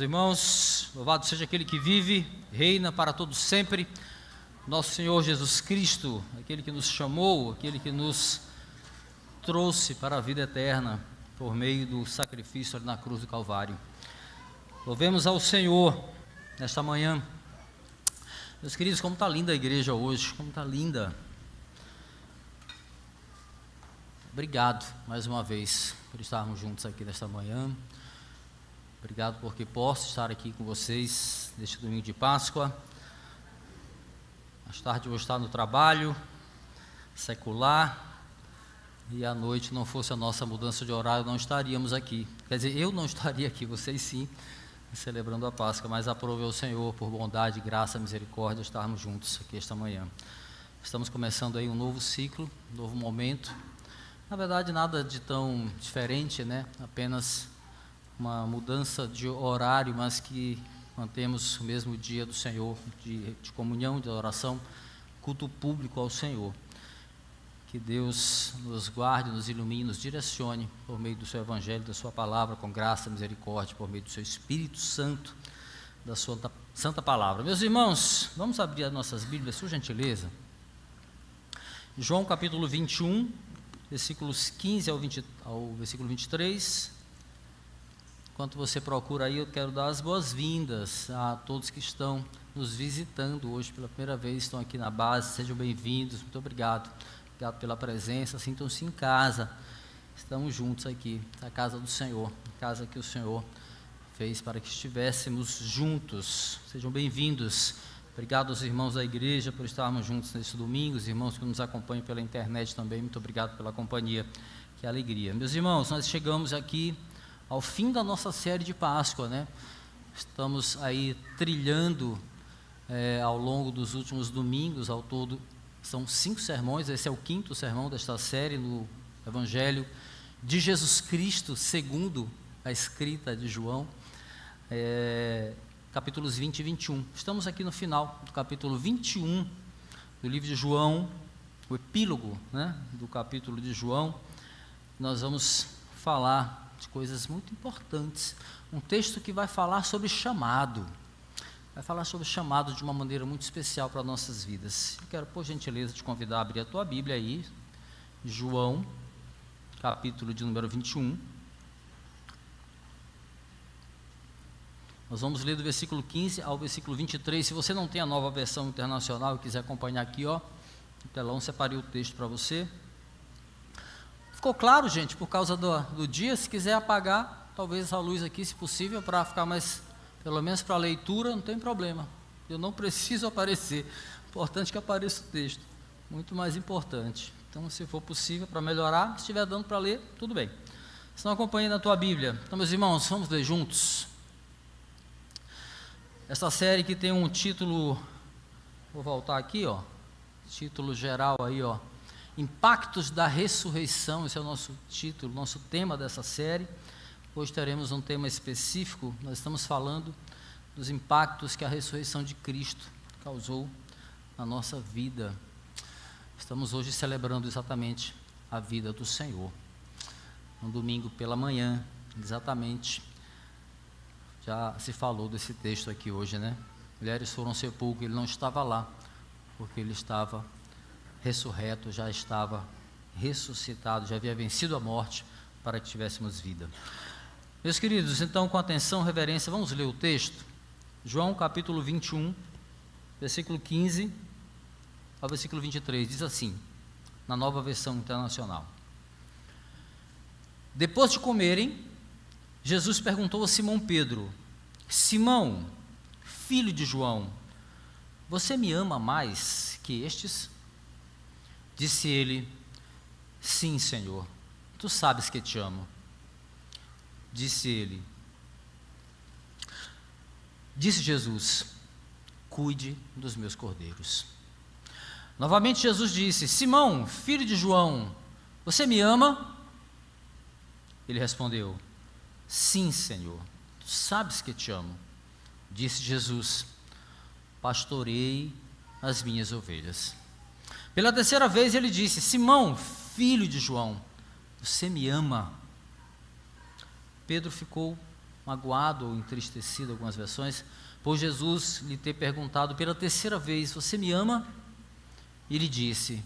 Irmãos, louvado seja aquele que vive, reina para todos sempre, nosso Senhor Jesus Cristo, aquele que nos chamou, aquele que nos trouxe para a vida eterna, por meio do sacrifício ali na cruz do Calvário. Louvemos ao Senhor nesta manhã. Meus queridos, como está linda a igreja hoje, como está linda. Obrigado mais uma vez por estarmos juntos aqui nesta manhã. Obrigado porque posso estar aqui com vocês neste domingo de Páscoa. Mais tarde eu vou estar no trabalho secular e à noite, não fosse a nossa mudança de horário, não estaríamos aqui. Quer dizer, eu não estaria aqui, vocês sim, celebrando a Páscoa, mas aprove ao Senhor por bondade, graça, misericórdia estarmos juntos aqui esta manhã. Estamos começando aí um novo ciclo, um novo momento. Na verdade, nada de tão diferente, né? Apenas uma mudança de horário, mas que mantemos o mesmo dia do Senhor, de comunhão, de oração, culto público ao Senhor. Que Deus nos guarde, nos ilumine, nos direcione por meio do seu Evangelho, da sua palavra, com graça e misericórdia, por meio do seu Espírito Santo, da sua santa palavra. Meus irmãos, vamos abrir as nossas Bíblias, por gentileza. João capítulo 21, versículos 15 ao versículo 23. Enquanto você procura aí, eu quero dar as boas-vindas a todos que estão nos visitando hoje pela primeira vez, estão aqui na base, sejam bem-vindos, muito obrigado. Obrigado pela presença, sintam-se em casa, estamos juntos aqui, na casa do Senhor, a casa que o Senhor fez para que estivéssemos juntos, sejam bem-vindos. Obrigado aos irmãos da igreja por estarmos juntos nesse domingo, os irmãos que nos acompanham pela internet também, muito obrigado pela companhia, que alegria. Meus irmãos, nós chegamos aqui ao fim da nossa série de Páscoa, né? Estamos aí trilhando ao longo dos últimos domingos, ao todo são 5 sermões, esse é o 5º sermão desta série no Evangelho de Jesus Cristo, segundo a escrita de João, capítulos 20 e 21. Estamos aqui no final do capítulo 21 do livro de João, o epílogo, né, do capítulo de João. Nós vamos falar de coisas muito importantes, um texto que vai falar sobre chamado, de uma maneira muito especial para nossas vidas. Eu quero, por gentileza, te convidar a abrir a tua Bíblia aí, João, capítulo de número 21. Nós vamos ler do versículo 15 ao versículo 23, se você não tem a Nova Versão Internacional e quiser acompanhar aqui, ó, no telão, separei o texto para você. Ficou claro, gente, por causa do dia? Se quiser apagar, talvez a luz aqui, se possível, para ficar mais, pelo menos para a leitura, não tem problema. Eu não preciso aparecer. Importante que apareça o texto. Muito mais importante. Então, se for possível, para melhorar, se estiver dando para ler, tudo bem. Se não, acompanhe na tua Bíblia. Então, meus irmãos, vamos ler juntos. Essa série que tem um título, vou voltar aqui, ó. Título geral aí, ó. Impactos da ressurreição, esse é o nosso título, nosso tema dessa série. Hoje teremos um tema específico, nós estamos falando dos impactos que a ressurreição de Cristo causou na nossa vida. Estamos hoje celebrando exatamente a vida do Senhor. Um domingo pela manhã, exatamente, já se falou desse texto aqui hoje, né? Mulheres foram ao sepulcro, ele não estava lá, porque ele estava ressurreto, já estava ressuscitado, já havia vencido a morte para que tivéssemos vida. Meus queridos, então com atenção, reverência, vamos ler o texto. João capítulo 21, versículo 15 ao versículo 23, diz assim, na Nova Versão Internacional. Depois de comerem, Jesus perguntou a Simão Pedro: Simão, filho de João, você me ama mais que estes? Disse ele: sim, Senhor, tu sabes que te amo. Disse Jesus: cuide dos meus cordeiros. Novamente Jesus disse: Simão, filho de João, você me ama? Ele respondeu: sim, Senhor, tu sabes que te amo. Disse Jesus: pastorei as minhas ovelhas. Pela terceira vez ele disse: Simão, filho de João, você me ama? Pedro ficou magoado ou entristecido, algumas versões, por Jesus lhe ter perguntado pela terceira vez: você me ama? E ele disse: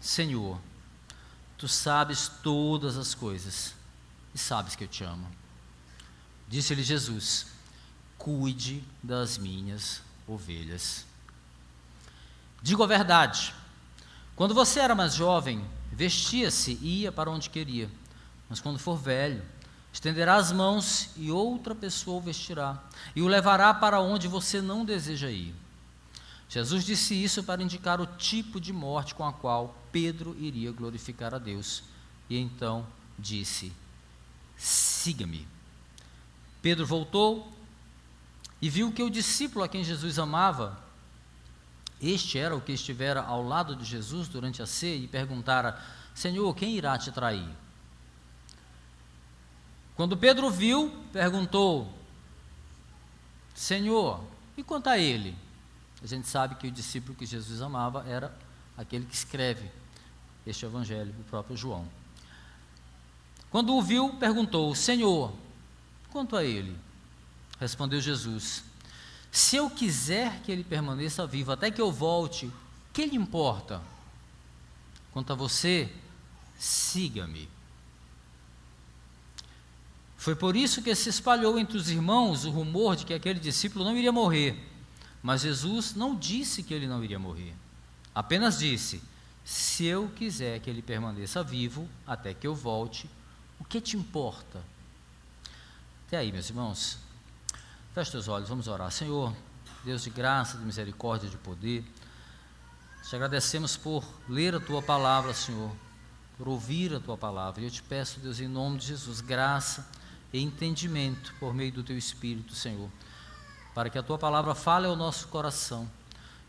Senhor, tu sabes todas as coisas e sabes que eu te amo. Disse-lhe Jesus: cuide das minhas ovelhas. Digo a verdade, quando você era mais jovem, vestia-se e ia para onde queria, mas quando for velho, estenderá as mãos e outra pessoa o vestirá e o levará para onde você não deseja ir. Jesus disse isso para indicar o tipo de morte com a qual Pedro iria glorificar a Deus. E então disse: siga-me. Pedro voltou e viu que o discípulo a quem Jesus amava, este era o que estivera ao lado de Jesus durante a ceia, e perguntara: Senhor, quem irá te trair? Quando Pedro viu, perguntou: Senhor, e quanto a ele? A gente sabe que o discípulo que Jesus amava era aquele que escreve este evangelho, o próprio João. Quando o viu, perguntou: Senhor, quanto a ele? Respondeu Jesus: se eu quiser que ele permaneça vivo até que eu volte, que lhe importa? Quanto a você, siga-me. Foi por isso que se espalhou entre os irmãos o rumor de que aquele discípulo não iria morrer. Mas Jesus não disse que ele não iria morrer. Apenas disse: se eu quiser que ele permaneça vivo até que eu volte, o que te importa? Até aí, meus irmãos. Feche teus olhos, vamos orar. Senhor, Deus de graça, de misericórdia, de poder, te agradecemos por ler a Tua palavra, Senhor, por ouvir a Tua palavra. E eu te peço, Deus, em nome de Jesus, graça e entendimento por meio do Teu Espírito, Senhor, para que a Tua palavra fale ao nosso coração,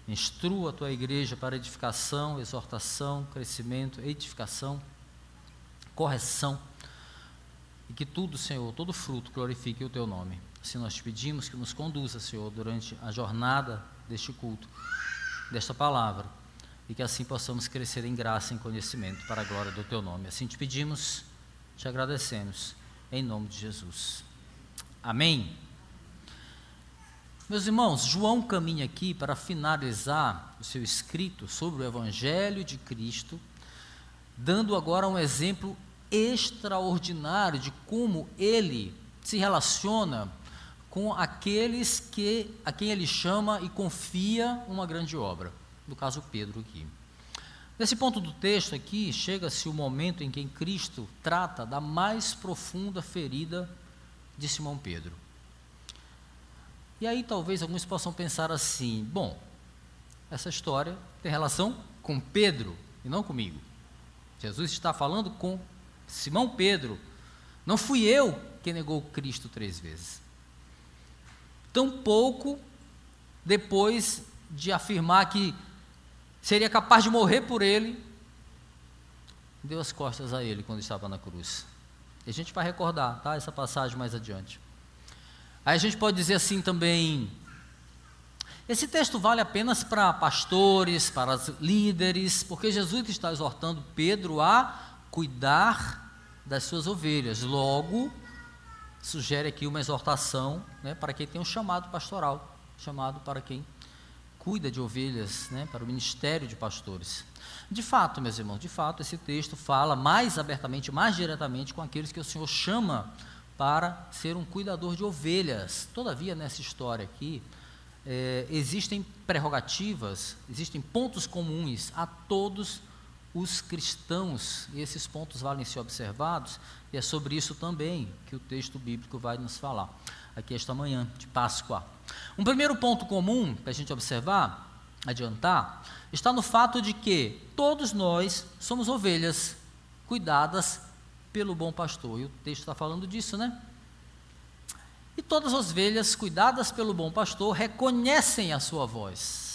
instrua a Tua igreja para edificação, exortação, crescimento, edificação, correção, e que tudo, Senhor, todo fruto glorifique o Teu nome. Assim nós te pedimos que nos conduza, Senhor, durante a jornada deste culto, desta palavra, e que assim possamos crescer em graça e em conhecimento para a glória do Teu nome. Assim te pedimos, te agradecemos, em nome de Jesus. Amém. Meus irmãos, João caminha aqui para finalizar o seu escrito sobre o Evangelho de Cristo, dando agora um exemplo extraordinário de como ele se relaciona com aqueles a quem ele chama e confia uma grande obra, no caso Pedro aqui. Nesse ponto do texto aqui, chega-se o momento em que Cristo trata da mais profunda ferida de Simão Pedro. E aí talvez alguns possam pensar assim: bom, essa história tem relação com Pedro e não comigo. Jesus está falando com Simão Pedro. Não fui eu que negou Cristo 3 vezes. Tampouco depois de afirmar que seria capaz de morrer por ele, deu as costas a ele quando estava na cruz. E a gente vai recordar, tá, essa passagem mais adiante. Aí a gente pode dizer assim também: esse texto vale apenas para pastores, para líderes, porque Jesus está exortando Pedro a cuidar das suas ovelhas. Logo, sugere aqui uma exortação, né, para quem tem um chamado pastoral, chamado para quem cuida de ovelhas, né, para o ministério de pastores. De fato, meus irmãos, de fato, esse texto fala mais abertamente, mais diretamente com aqueles que o Senhor chama para ser um cuidador de ovelhas. Todavia, nessa história aqui, existem prerrogativas, existem pontos comuns a todos os cristãos, e esses pontos valem ser observados, e é sobre isso também que o texto bíblico vai nos falar, aqui esta manhã de Páscoa. Um primeiro ponto comum para a gente observar, adiantar, está no fato de que todos nós somos ovelhas cuidadas pelo bom pastor, e o texto está falando disso, né? E todas as ovelhas cuidadas pelo bom pastor reconhecem a sua voz.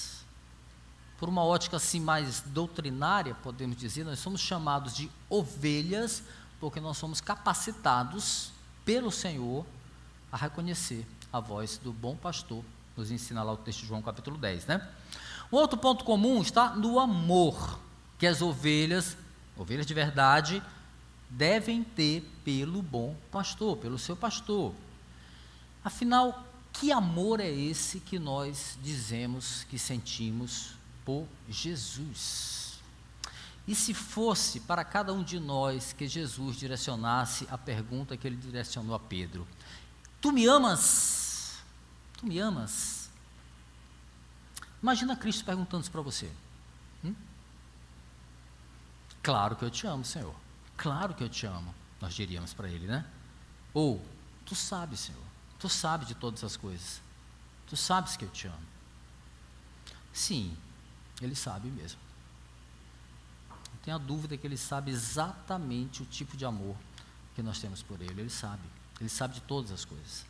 Por uma ótica assim mais doutrinária, podemos dizer, nós somos chamados de ovelhas porque nós somos capacitados pelo Senhor a reconhecer a voz do bom pastor, nos ensina lá o texto de João capítulo 10, né? Um outro ponto comum está no amor que as ovelhas de verdade, devem ter pelo bom pastor, pelo seu pastor. Afinal, que amor é esse que nós dizemos que sentimos por Jesus? E se fosse para cada um de nós que Jesus direcionasse a pergunta que ele direcionou a Pedro: tu me amas? Tu me amas? Imagina Cristo perguntando isso para você. Claro que eu te amo, Senhor. Claro que eu te amo. Nós diríamos para ele, né? Ou, tu sabes, Senhor. Tu sabes de todas as coisas. Tu sabes que eu te amo. Sim, ele sabe mesmo. Não tenho a dúvida que ele sabe exatamente o tipo de amor que nós temos por ele. Ele sabe de todas as coisas.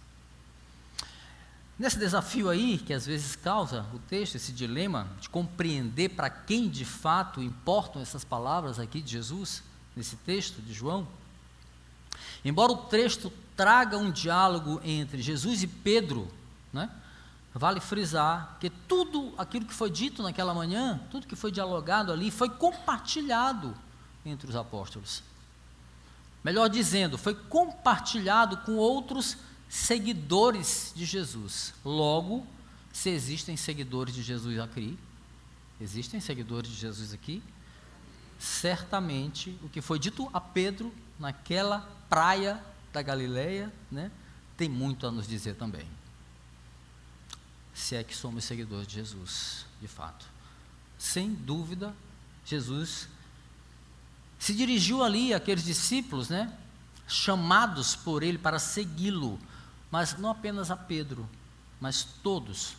Nesse desafio aí, que às vezes causa o texto, esse dilema de compreender para quem de fato importam essas palavras aqui de Jesus, nesse texto de João, embora o texto traga um diálogo entre Jesus e Pedro, né, vale frisar que tudo aquilo que foi dito naquela manhã, tudo que foi dialogado ali, foi compartilhado entre os apóstolos. Melhor dizendo, foi compartilhado com outros seguidores de Jesus. Logo, se existem seguidores de Jesus aqui, certamente o que foi dito a Pedro naquela praia da Galileia, né, tem muito a nos dizer também. Se é que somos seguidores de Jesus, de fato. Sem dúvida, Jesus se dirigiu ali àqueles discípulos, né, chamados por ele para segui-lo, mas não apenas a Pedro, mas todos,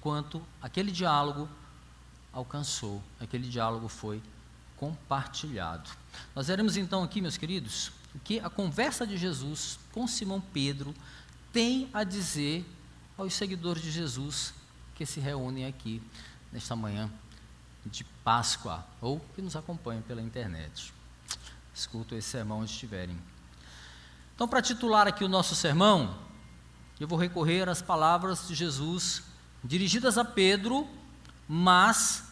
quanto aquele diálogo alcançou, aquele diálogo foi compartilhado. Nós veremos então aqui, meus queridos, o que a conversa de Jesus com Simão Pedro tem a dizer aos seguidores de Jesus que se reúnem aqui nesta manhã de Páscoa, ou que nos acompanham pela internet. Escutam esse sermão onde estiverem. Então, para titular aqui o nosso sermão, eu vou recorrer às palavras de Jesus dirigidas a Pedro, mas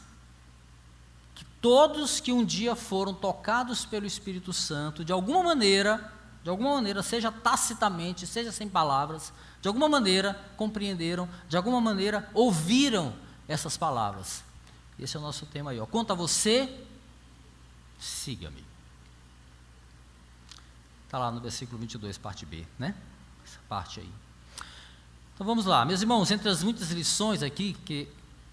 que todos que um dia foram tocados pelo Espírito Santo, de alguma maneira, seja tacitamente, seja sem palavras, de alguma maneira compreenderam, de alguma maneira ouviram essas palavras. Esse é o nosso tema aí, ó. Quanto a você, siga-me. Está lá no versículo 22, parte B, né? Essa parte aí. Então vamos lá, meus irmãos, entre as muitas lições aqui que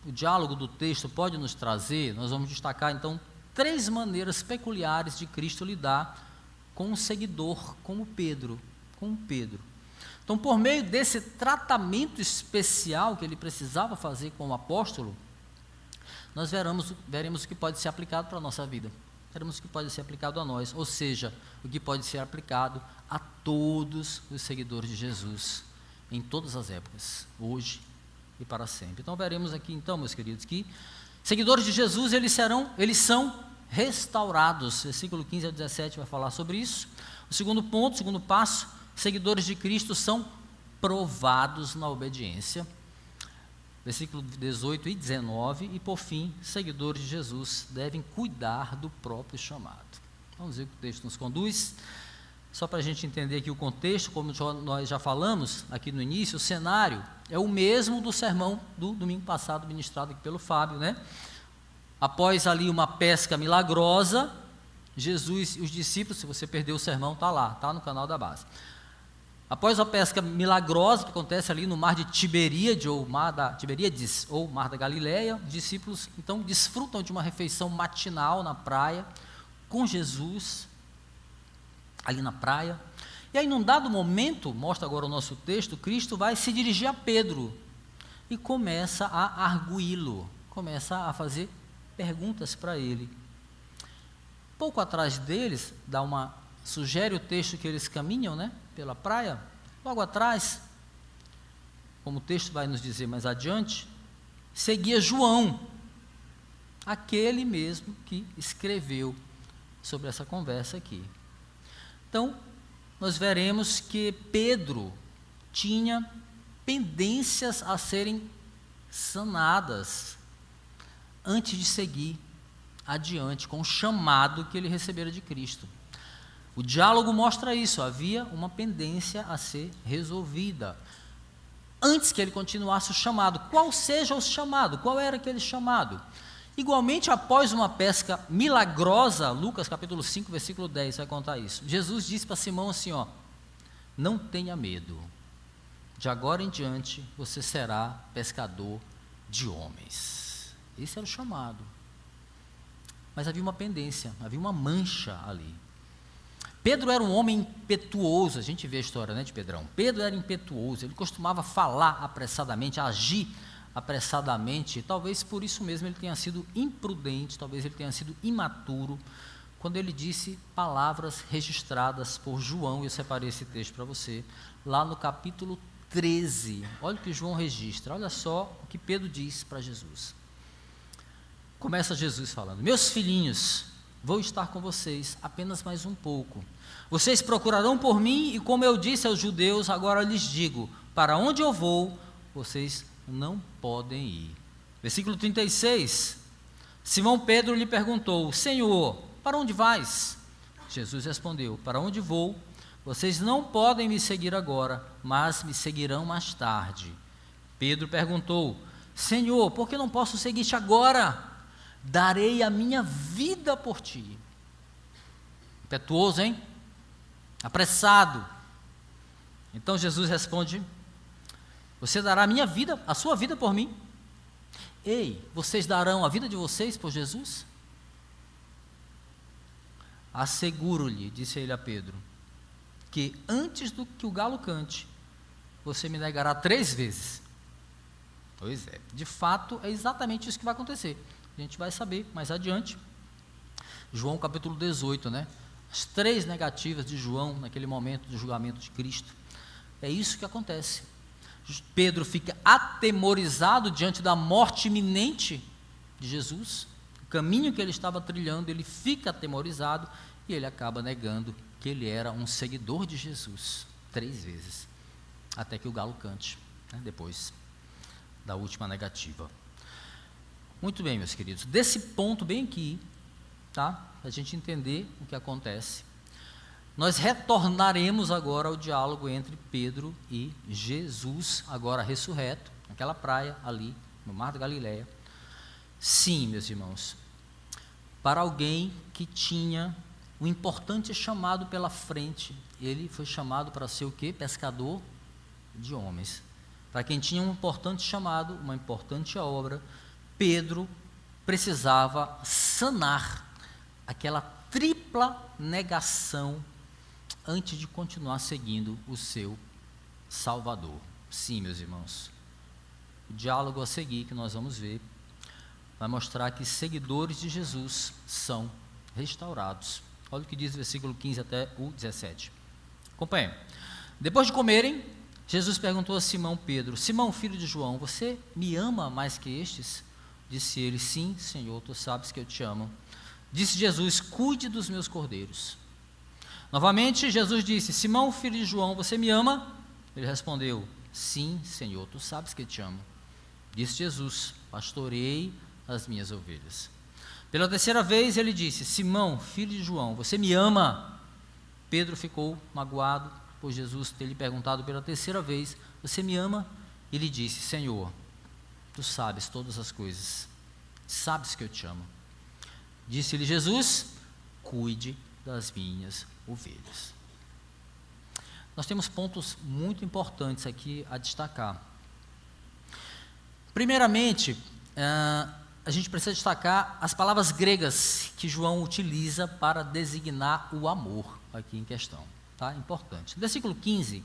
o diálogo do texto pode nos trazer, nós vamos destacar então 3 maneiras peculiares de Cristo lidar com um seguidor como Pedro. Então, por meio desse tratamento especial que ele precisava fazer com o apóstolo, nós veremos o que pode ser aplicado para a nossa vida. Veremos o que pode ser aplicado a nós, ou seja, o que pode ser aplicado a todos os seguidores de Jesus, em todas as épocas, hoje e para sempre. Então veremos aqui então, meus queridos, que seguidores de Jesus, eles são restaurados. Versículo 15 a 17 vai falar sobre isso. O segundo ponto, o segundo passo, seguidores de Cristo são provados na obediência. Versículo 18 e 19, e por fim, seguidores de Jesus devem cuidar do próprio chamado. Vamos ver o que o texto nos conduz. Só para a gente entender aqui o contexto, como nós já falamos aqui no início, o cenário é o mesmo do sermão do domingo passado, ministrado aqui pelo Fábio, né? Após ali uma pesca milagrosa, Jesus e os discípulos, se você perdeu o sermão, está lá, está no canal da base. Após a pesca milagrosa que acontece ali no mar de Tiberíades, ou mar da Galileia, os discípulos então desfrutam de uma refeição matinal na praia, com Jesus, ali na praia. E aí, num dado momento, mostra agora o nosso texto, Cristo vai se dirigir a Pedro e começa a arguí-lo, começa a fazer perguntas para ele. Pouco atrás deles, sugere o texto que eles caminham, né, pela praia. Logo atrás, como o texto vai nos dizer mais adiante, seguia João, aquele mesmo que escreveu sobre essa conversa aqui. Então, nós veremos que Pedro tinha pendências a serem sanadas antes de seguir adiante com o chamado que ele recebera de Cristo. O diálogo mostra isso, havia uma pendência a ser resolvida. antes que ele continuasse o chamado. Qual seja o chamado? Qual era aquele chamado? Igualmente, após uma pesca milagrosa, Lucas capítulo 5, versículo 10, vai contar isso. Jesus disse para Simão assim, ó, não tenha medo, de agora em diante você será pescador de homens. Esse era o chamado. Mas havia uma pendência, havia uma mancha ali. Pedro era um homem impetuoso, a gente vê a história, né, de Pedrão. Pedro era impetuoso, ele costumava falar apressadamente, agir apressadamente, talvez por isso mesmo ele tenha sido imprudente, talvez ele tenha sido imaturo, quando ele disse palavras registradas por João, eu separei esse texto para você, lá no capítulo 13, olha o que João registra, olha só o que Pedro diz para Jesus. Começa Jesus falando, meus filhinhos, vou estar com vocês apenas mais um pouco. Vocês procurarão por mim e como eu disse aos judeus, agora lhes digo, para onde eu vou, vocês não podem ir. Versículo 36, Simão Pedro lhe perguntou, Senhor, para onde vais? Jesus respondeu, para onde vou? Vocês não podem me seguir agora, mas me seguirão mais tarde. Pedro perguntou, Senhor, por que não posso seguir-te agora? Darei a minha vida por ti. Impetuoso, hein? Apressado. Então Jesus responde, você dará a minha vida, a sua vida por mim? Ei, vocês darão a vida de vocês por Jesus? Asseguro-lhe, disse ele a Pedro, que antes do que o galo cante, você me negará 3 vezes. Pois é, de fato é exatamente isso que vai acontecer. A gente vai saber mais adiante. João capítulo 18, né? As 3 negativas de João naquele momento do julgamento de Cristo. É isso que acontece. Pedro fica atemorizado diante da morte iminente de Jesus. O caminho que ele estava trilhando, ele fica atemorizado e ele acaba negando que ele era um seguidor de Jesus 3 vezes, até que o galo cante, né? Depois da última negativa. Muito bem, meus queridos, desse ponto bem aqui, tá? A gente entender o que acontece, nós retornaremos agora ao diálogo entre Pedro e Jesus, agora ressurreto, naquela praia ali, no Mar da Galileia. Sim, meus irmãos, para alguém que tinha um importante chamado pela frente, ele foi chamado para ser o quê? Pescador de homens. Para quem tinha um importante chamado, uma importante obra, Pedro precisava sanar aquela tripla negação antes de continuar seguindo o seu Salvador. Sim, meus irmãos, o diálogo a seguir que nós vamos ver vai mostrar que seguidores de Jesus são restaurados. Olha o que diz o versículo 15 até o 17. Acompanhe. Depois de comerem, Jesus perguntou a Simão Pedro, Simão, filho de João, você me ama mais que estes? Disse ele, sim, Senhor, tu sabes que eu te amo. Disse Jesus, cuide dos meus cordeiros. Novamente, Jesus disse, Simão, filho de João, você me ama? Ele respondeu, sim, Senhor, tu sabes que eu te amo. Disse Jesus, pastorei as minhas ovelhas. Pela 3ª vez ele disse, Simão, filho de João, você me ama? Pedro ficou magoado por Jesus ter lhe perguntado pela 3ª vez, você me ama? Ele disse, Senhor, tu sabes todas as coisas, sabes que eu te amo. Disse-lhe Jesus, cuide das minhas ovelhas. Nós temos pontos muito importantes aqui a destacar. Primeiramente, a gente precisa destacar as palavras gregas que João utiliza para designar o amor aqui em questão, tá? Importante. No versículo 15,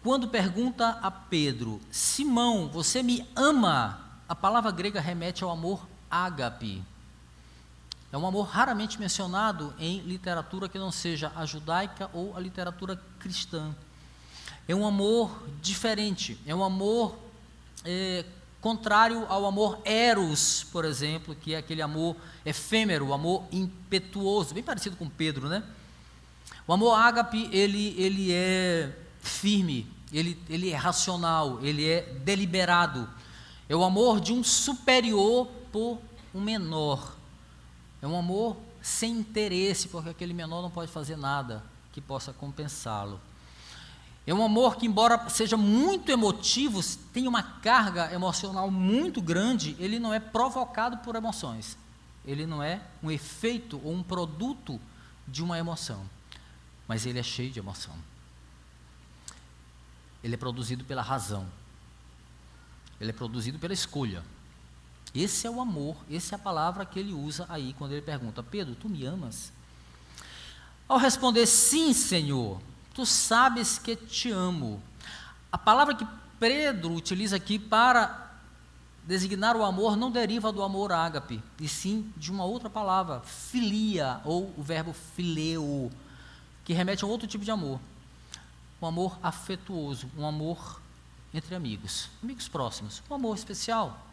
quando pergunta a Pedro, Simão, você me ama? A palavra grega remete ao amor ágape. É um amor raramente mencionado em literatura que não seja a judaica ou a literatura cristã. É um amor diferente, é um amor contrário ao amor eros, por exemplo, que é aquele amor efêmero, o amor impetuoso, bem parecido com Pedro, né? O amor ágape, ele é firme, ele é racional, ele é deliberado. É o amor de um superior por um menor. É um amor sem interesse, porque aquele menor não pode fazer nada que possa compensá-lo. É um amor que, embora seja muito emotivo, tenha uma carga emocional muito grande, ele não é provocado por emoções. Ele não é um efeito ou um produto de uma emoção, mas ele é cheio de emoção. Ele é produzido pela razão. Ele é produzido pela escolha. Esse é o amor, essa é a palavra que ele usa aí quando ele pergunta: Pedro, tu me amas? Ao responder: sim, Senhor, tu sabes que te amo. A palavra que Pedro utiliza aqui para designar o amor não deriva do amor ágape, e sim de uma outra palavra, filia, ou o verbo fileo, que remete a outro tipo de amor. Um amor afetuoso, um amor entre amigos próximos, um amor especial,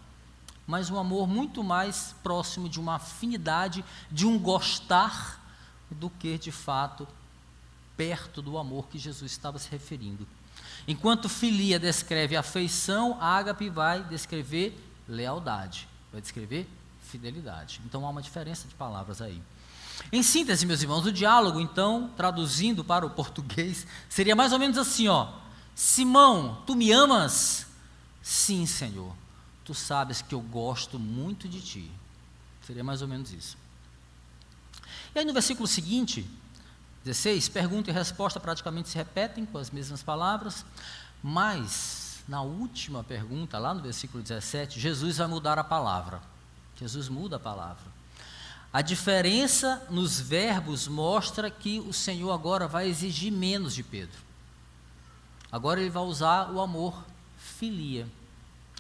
mas um amor muito mais próximo de uma afinidade, de um gostar, do que de fato perto do amor que Jesus estava se referindo. Enquanto filia descreve afeição, ágape vai descrever lealdade, vai descrever fidelidade. Então há uma diferença de palavras aí. Em síntese, meus irmãos, o diálogo, então, traduzindo para o português, seria mais ou menos assim, ó: Simão, tu me amas? Sim, Senhor, tu sabes que eu gosto muito de ti. Seria mais ou menos isso. E aí no versículo seguinte, 16, pergunta e resposta praticamente se repetem com as mesmas palavras, mas na última pergunta, lá no versículo 17, Jesus vai mudar a palavra. Jesus muda a palavra. A diferença nos verbos mostra que o Senhor agora vai exigir menos de Pedro. Agora ele vai usar o amor filia.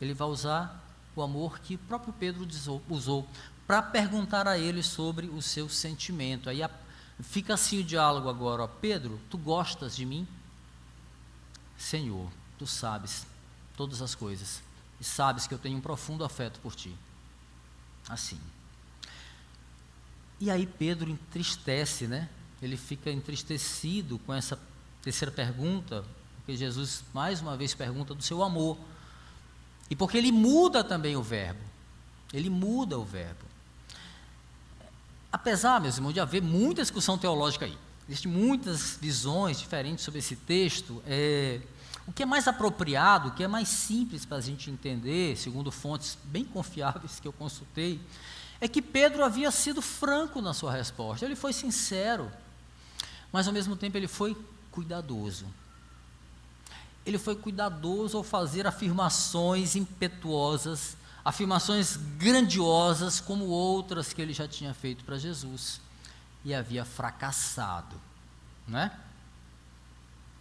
Ele vai usar o amor que o próprio Pedro usou para perguntar a ele sobre o seu sentimento. Aí fica assim o diálogo agora, ó: Pedro, tu gostas de mim? Senhor, tu sabes todas as coisas e sabes que eu tenho um profundo afeto por ti. Assim. E aí Pedro entristece, né? Ele fica entristecido com essa terceira pergunta, porque Jesus mais uma vez pergunta do seu amor. E porque ele muda também o verbo. Ele muda o verbo. Apesar, meus irmãos, de haver muita discussão teológica aí, existem muitas visões diferentes sobre esse texto, o que é mais apropriado, o que é mais simples para a gente entender, segundo fontes bem confiáveis que eu consultei, é que Pedro havia sido franco na sua resposta. Ele foi sincero, mas ao mesmo tempo ele foi cuidadoso. Ele foi cuidadoso ao fazer afirmações impetuosas, afirmações grandiosas, como outras que ele já tinha feito para Jesus, e havia fracassado, não é?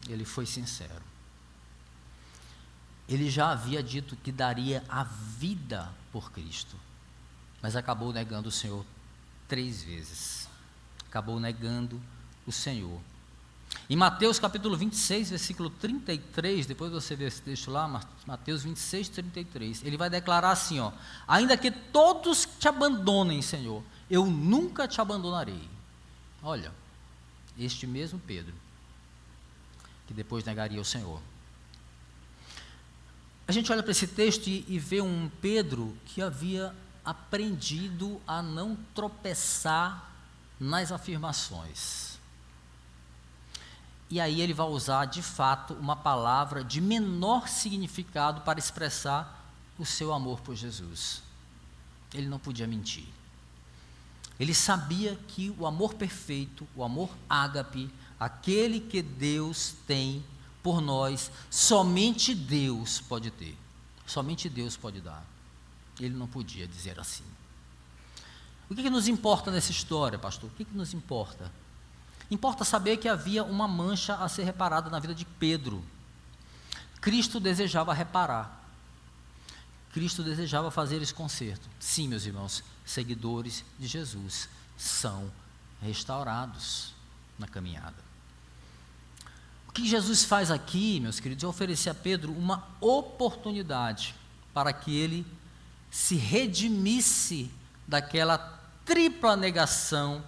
Ele foi sincero. Ele já havia dito que daria a vida por Cristo, mas acabou negando o Senhor 3 vezes. Acabou negando o Senhor. Em Mateus capítulo 26, versículo 33, depois você vê esse texto lá, Mateus 26, 33, ele vai declarar assim, ó: ainda que todos te abandonem, Senhor, eu nunca te abandonarei. Olha, este mesmo Pedro, que depois negaria o Senhor. A gente olha para esse texto e vê um Pedro que havia aprendido a não tropeçar nas afirmações. E aí ele vai usar, de fato, uma palavra de menor significado para expressar o seu amor por Jesus. Ele não podia mentir. Ele sabia que o amor perfeito, o amor ágape, aquele que Deus tem por nós, somente Deus pode ter. Somente Deus pode dar. Ele não podia dizer assim. O que nos importa nessa história, pastor? O que nos importa? Importa saber que havia uma mancha a ser reparada na vida de Pedro. Cristo desejava reparar. Cristo desejava fazer esse conserto. Sim, meus irmãos, seguidores de Jesus são restaurados na caminhada. O que Jesus faz aqui, meus queridos, é oferecer a Pedro uma oportunidade para que ele se redimisse daquela tripla negação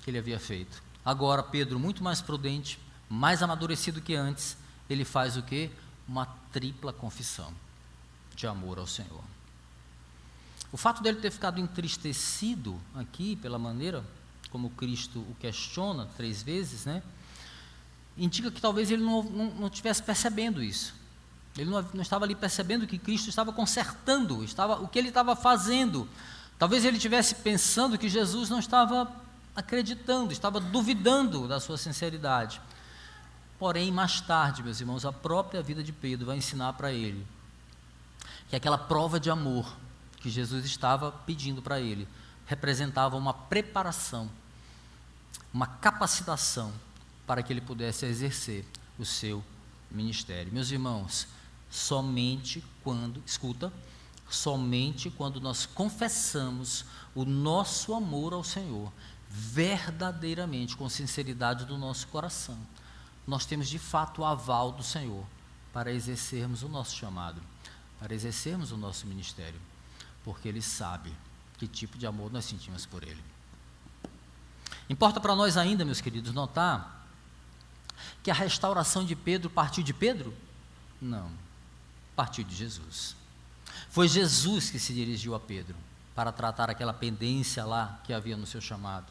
que ele havia feito. Agora, Pedro, muito mais prudente, mais amadurecido que antes, ele faz o quê? Uma tripla confissão de amor ao Senhor. O fato dele ter ficado entristecido aqui, pela maneira como Cristo o questiona 3 vezes, né? indica que talvez ele não estivesse percebendo isso. Ele não estava ali percebendo que Cristo estava consertando, o que ele estava fazendo. Talvez ele estivesse pensando que Jesus não estava acreditando, estava duvidando da sua sinceridade. Porém, mais tarde, meus irmãos, a própria vida de Pedro vai ensinar para ele que aquela prova de amor que Jesus estava pedindo para ele representava uma preparação, uma capacitação para que ele pudesse exercer o seu ministério. Meus irmãos, somente quando nós confessamos o nosso amor ao Senhor, verdadeiramente, com sinceridade do nosso coração, nós temos de fato o aval do Senhor para exercermos o nosso chamado, para exercermos o nosso ministério, porque Ele sabe que tipo de amor nós sentimos por Ele. Importa para nós ainda, meus queridos, notar que a restauração de Pedro partiu de Pedro? Não, partiu de Jesus. Foi Jesus que se dirigiu a Pedro para tratar aquela pendência lá que havia no seu chamado,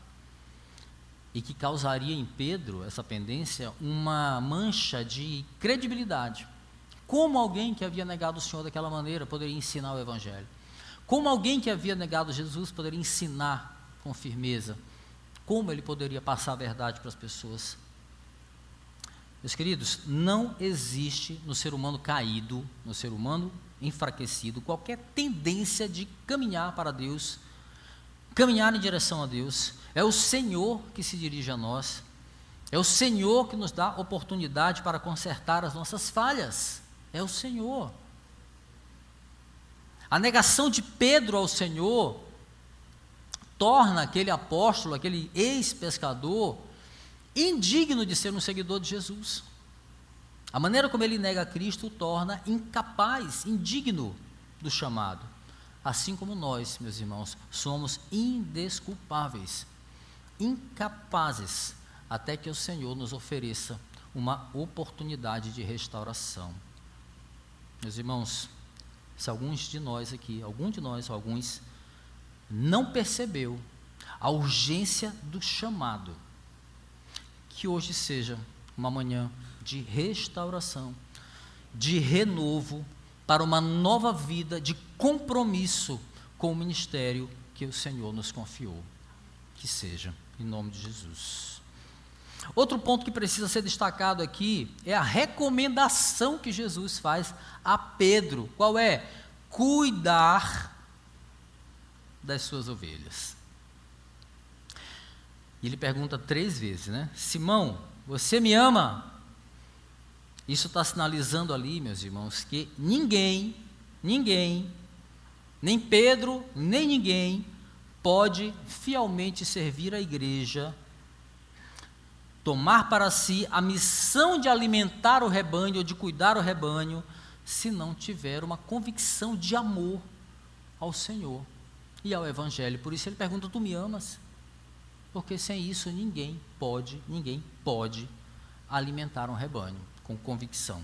e que causaria em Pedro, essa pendência, uma mancha de credibilidade. Como alguém que havia negado o Senhor daquela maneira poderia ensinar o Evangelho? Como alguém que havia negado Jesus poderia ensinar com firmeza? Como ele poderia passar a verdade para as pessoas? Meus queridos, não existe no ser humano caído, no ser humano enfraquecido, qualquer tendência de caminhar para Deus, caminhar em direção a Deus. É o Senhor que se dirige a nós, é o Senhor que nos dá oportunidade para consertar as nossas falhas, é o Senhor. A negação de Pedro ao Senhor torna aquele apóstolo, aquele ex-pescador, indigno de ser um seguidor de Jesus. A maneira como ele nega a Cristo o torna incapaz, indigno do chamado. Assim como nós, meus irmãos, somos indesculpáveis, incapazes, até que o Senhor nos ofereça uma oportunidade de restauração. Meus irmãos, se alguns de nós, não percebeu a urgência do chamado, que hoje seja uma manhã de restauração, de renovo, para uma nova vida de compromisso com o ministério que o Senhor nos confiou. Que seja, em nome de Jesus. Outro ponto que precisa ser destacado aqui é a recomendação que Jesus faz a Pedro. Qual é? Cuidar das suas ovelhas. E ele pergunta 3 vezes, né? Simão, você me ama? Isso está sinalizando ali, meus irmãos, que ninguém, nem Pedro, nem ninguém, pode fielmente servir a igreja, tomar para si a missão de alimentar o rebanho, ou de cuidar o rebanho, se não tiver uma convicção de amor ao Senhor e ao Evangelho. Por isso ele pergunta, tu me amas? Porque sem isso ninguém pode alimentar um rebanho com convicção.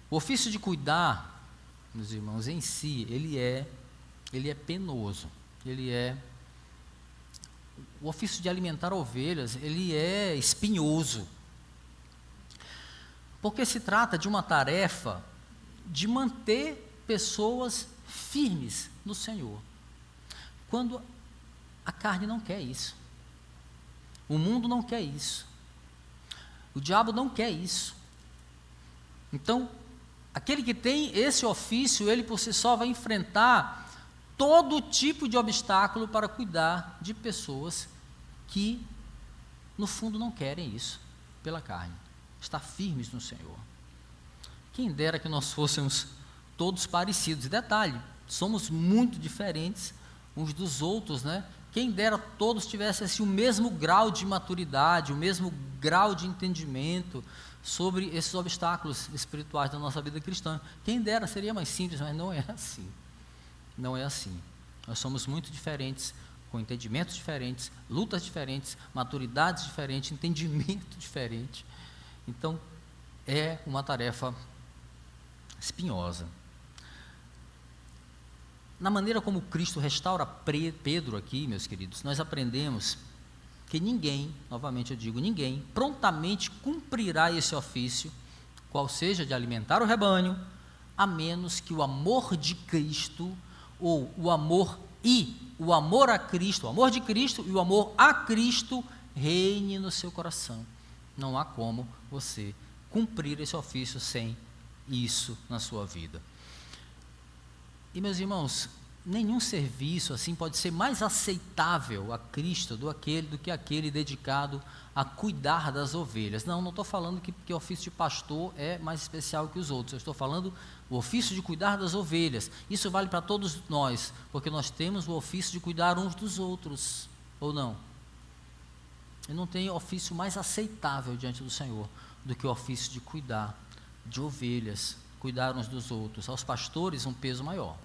O ofício de cuidar, meus irmãos, em si, ele é penoso, o ofício de alimentar ovelhas, ele é espinhoso, porque se trata de uma tarefa de manter pessoas firmes no Senhor, quando a carne não quer isso, o mundo não quer isso, o diabo não quer isso. Então, aquele que tem esse ofício, ele por si só vai enfrentar todo tipo de obstáculo para cuidar de pessoas que, no fundo, não querem isso pela carne, estar firmes no Senhor. Quem dera que nós fôssemos todos parecidos. E detalhe, somos muito diferentes uns dos outros, né? Quem dera todos tivessem assim, o mesmo grau de maturidade, o mesmo grau de entendimento sobre esses obstáculos espirituais da nossa vida cristã. Quem dera, seria mais simples, mas não é assim. Não é assim. Nós somos muito diferentes, com entendimentos diferentes, lutas diferentes, maturidades diferentes, entendimento diferente. Então, é uma tarefa espinhosa. Na maneira como Cristo restaura Pedro aqui, meus queridos, nós aprendemos que ninguém, novamente eu digo, ninguém, prontamente cumprirá esse ofício, qual seja de alimentar o rebanho, a menos que o amor de Cristo, ou o amor a Cristo, o amor de Cristo e o amor a Cristo reine no seu coração. Não há como você cumprir esse ofício sem isso na sua vida. E, meus irmãos, nenhum serviço assim pode ser mais aceitável a Cristo do que aquele dedicado a cuidar das ovelhas. Não estou falando que o ofício de pastor é mais especial que os outros. Eu estou falando o ofício de cuidar das ovelhas. Isso vale para todos nós, porque nós temos o ofício de cuidar uns dos outros, ou não? E não tem ofício mais aceitável diante do Senhor do que o ofício de cuidar de ovelhas, cuidar uns dos outros. Aos pastores, um peso maior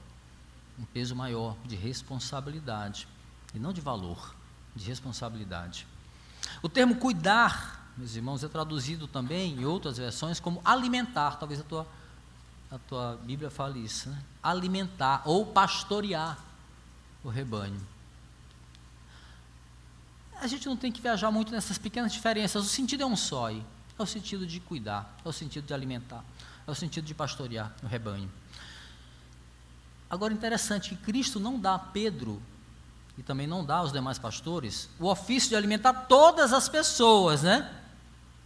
de responsabilidade, e não de valor, de responsabilidade. O termo cuidar, meus irmãos, é traduzido também em outras versões como alimentar. Talvez a tua Bíblia fale isso, né? Alimentar ou pastorear o rebanho. A gente não tem que viajar muito nessas pequenas diferenças. O sentido é um só, é o sentido de cuidar, é o sentido de alimentar, é o sentido de pastorear o rebanho. Agora, interessante que Cristo não dá a Pedro, e também não dá aos demais pastores, o ofício de alimentar todas as pessoas, né?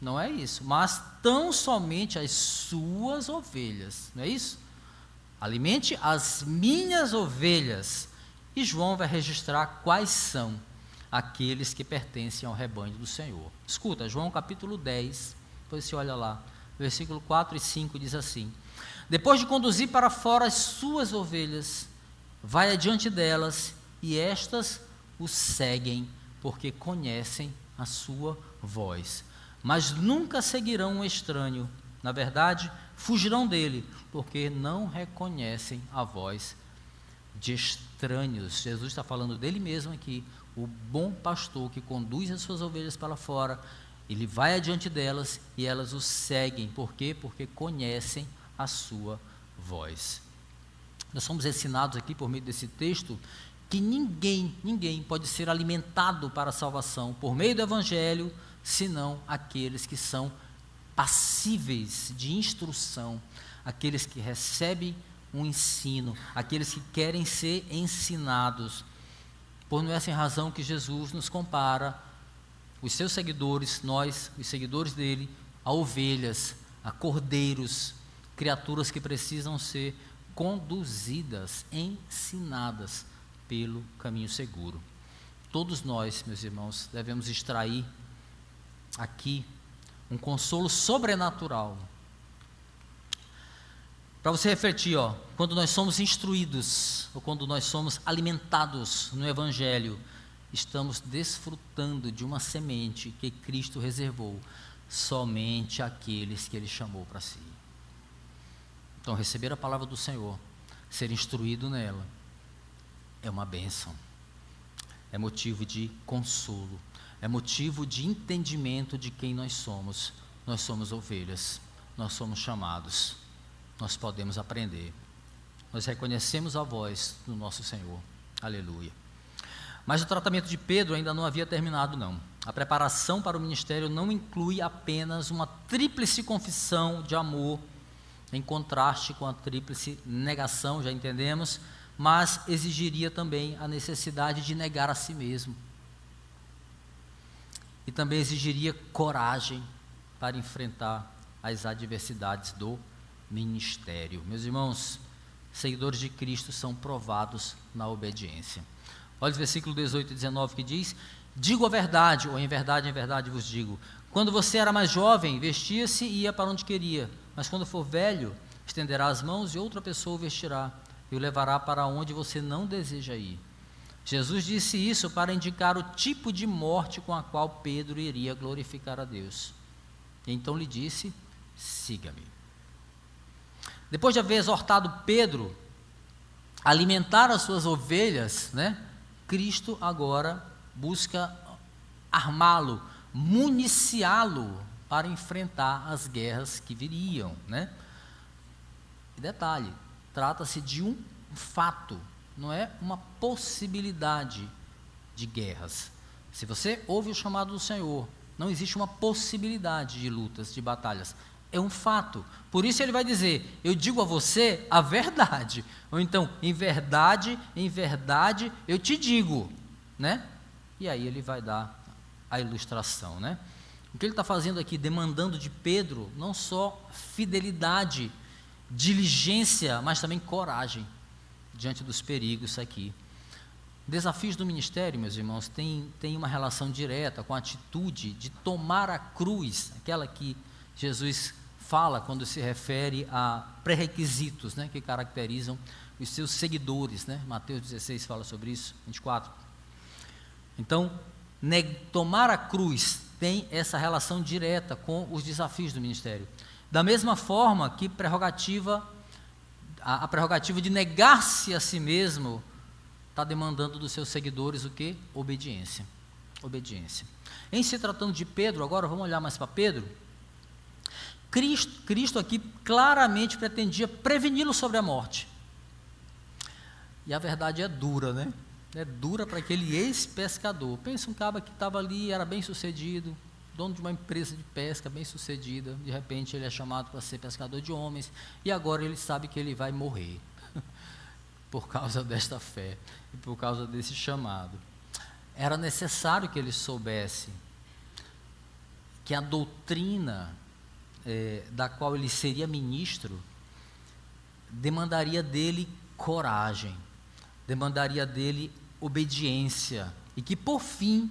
Não é isso, mas tão somente as suas ovelhas, não é isso? Alimente as minhas ovelhas. E João vai registrar quais são aqueles que pertencem ao rebanho do Senhor. Escuta, João capítulo 10, depois você olha lá, versículo 4 e 5 diz assim: depois de conduzir para fora as suas ovelhas, vai adiante delas, e estas o seguem, porque conhecem a sua voz. Mas nunca seguirão um estranho, na verdade, fugirão dele, porque não reconhecem a voz de estranhos. Jesus está falando dele mesmo aqui, o bom pastor que conduz as suas ovelhas para fora, ele vai adiante delas e elas o seguem. Por quê? Porque conhecem a sua voz. Nós somos ensinados aqui por meio desse texto que ninguém pode ser alimentado para a salvação por meio do Evangelho, senão aqueles que são passíveis de instrução, aqueles que recebem um ensino, aqueles que querem ser ensinados. Por não é sem razão que Jesus nos compara, os seus seguidores, nós, os seguidores dele, a ovelhas, a cordeiros, criaturas que precisam ser conduzidas, ensinadas pelo caminho seguro. Todos nós, meus irmãos, devemos extrair aqui um consolo sobrenatural. Para você refletir, quando nós somos instruídos, ou quando nós somos alimentados no Evangelho, estamos desfrutando de uma semente que Cristo reservou somente àqueles que Ele chamou para si. Então, receber a palavra do Senhor, ser instruído nela, é uma bênção, é motivo de consolo, é motivo de entendimento de quem nós somos. Nós somos ovelhas, nós somos chamados, nós podemos aprender, nós reconhecemos a voz do nosso Senhor, aleluia. Mas o tratamento de Pedro ainda não havia terminado, não. A preparação para o ministério não inclui apenas uma tríplice confissão de amor, em contraste com a tríplice negação, já entendemos, mas exigiria também a necessidade de negar a si mesmo. E também exigiria coragem para enfrentar as adversidades do ministério. Meus irmãos, seguidores de Cristo são provados na obediência. Olha o versículo 18 e 19 que diz: digo a verdade, ou em verdade vos digo, quando você era mais jovem, vestia-se e ia para onde queria, mas quando for velho, estenderá as mãos e outra pessoa o vestirá e o levará para onde você não deseja ir. Jesus disse isso para indicar o tipo de morte com a qual Pedro iria glorificar a Deus. E então lhe disse: siga-me. Depois de haver exortado Pedro a alimentar as suas ovelhas, Cristo agora busca armá-lo, municiá-lo para enfrentar as guerras que viriam, E detalhe, trata-se de um fato, não é uma possibilidade de guerras. Se você ouve o chamado do Senhor, não existe uma possibilidade de lutas, de batalhas. É um fato. Por isso ele vai dizer, eu digo a você a verdade. Ou então, em verdade, eu te digo. Né? E aí ele vai dar a ilustração. Né? O que ele está fazendo aqui, demandando de Pedro, não só fidelidade, diligência, mas também coragem, diante dos perigos aqui. Desafios do ministério, meus irmãos, tem uma relação direta com a atitude de tomar a cruz, aquela que Jesus fala quando se refere a pré-requisitos, né, que caracterizam os seus seguidores, né? Mateus 16 fala sobre isso, 24. Então, tomar a cruz tem essa relação direta com os desafios do ministério. Da mesma forma que a prerrogativa de negar-se a si mesmo está demandando dos seus seguidores o quê? Obediência. Obediência. Em se tratando de Pedro, agora vamos olhar mais para Pedro. Cristo aqui claramente pretendia preveni-lo sobre a morte. E a verdade é dura, né? É dura para aquele ex-pescador. Pensa um cara que estava ali, era bem sucedido, dono de uma empresa de pesca bem sucedida, de repente ele é chamado para ser pescador de homens, e agora ele sabe que ele vai morrer, por causa desta fé, e por causa desse chamado. Era necessário que ele soubesse que a doutrina da qual ele seria ministro, demandaria dele coragem, demandaria dele obediência, e que por fim,